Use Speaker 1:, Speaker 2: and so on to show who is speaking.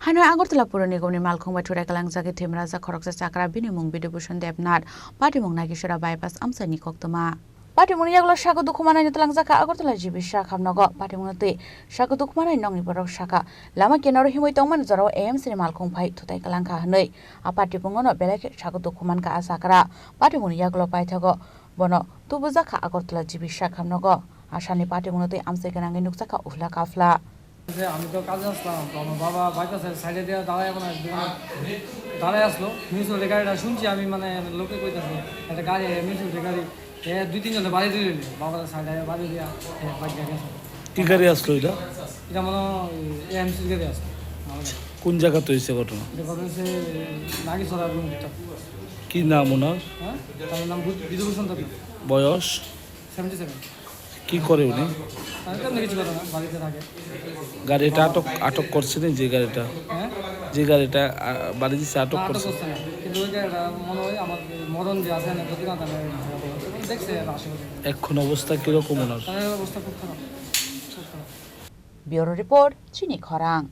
Speaker 1: Hanoi Agortala Puro Nigomni Malkhung by Turekalang Zaki Timraza Koroksa Sakra Binimung Bidubushan Debnat, Patimung Nagishara bypass Amsa Nikoktoma. Patimung Yaglo Shako Dukumana Yatalang Zaka Agortala Jibisha Kamnago, Patimunate, Shako Dukumana Nongi Borok Shaka, Lama Kenor Himoitoman Zoro AM Malkhung Pai to Tekalanka Hanoi, a Patipungono Belek Shako Dukumanka Asakara, Patimun Yaglo Paitago, Bono, Tubuzaka Agortala Jibisha Kamnago, Ashani Patimunate Amsekanang Nuksaka Ufla Kafla.
Speaker 2: আমি তো কাজে আসলাম তো আমার বাবা বাইপাসের সাইডে দিয়ে দাঁড়ায় এখন দাঁড়ায় আসলো মিউনিসিপ্যালিটি গাড়িটা শুনছি আমি মানে লোকে কইতেছে একটা গাড়ি মিউনিসিপ্যালিটি গাড়ি দুই তিনজনে বাড়ি দিয়ে দিল বাবার সাইডে বাড়ি দিয়া বাইক গেছে
Speaker 3: কি গাড়ি আসলো এটা
Speaker 2: এটা মনে এএমসির গাড়ি আসলো
Speaker 3: কোন জায়গা তো হয়েছে ঘটনা
Speaker 2: এটা ঘটনা হচ্ছে নাগিছড়া
Speaker 3: কি নাম ওনার
Speaker 2: হ্যাঁ তার নাম বিধুভূষণ দেব
Speaker 3: বয়স
Speaker 2: 77
Speaker 3: কি করে উনি
Speaker 2: তেমনি কিছু কথা না বাড়িতে থাকে
Speaker 3: গাড়িটা আটক করছেন যে গাড়িটা
Speaker 2: হ্যাঁ
Speaker 3: যে গাড়িটা বাড়ি দিচ্ছে আটক
Speaker 2: আটক
Speaker 3: করছে
Speaker 2: করছে না কিন্তু ওই গাড়িটা মনে হয় আমার মদন যে আছে না প্রতিকান্ত দেখছে আশেপাশে
Speaker 3: এখন অবস্থা কিরকম ওনার
Speaker 2: তাদের অবস্থা খুব খারাপ
Speaker 1: Bureau Report, Chini Khorang.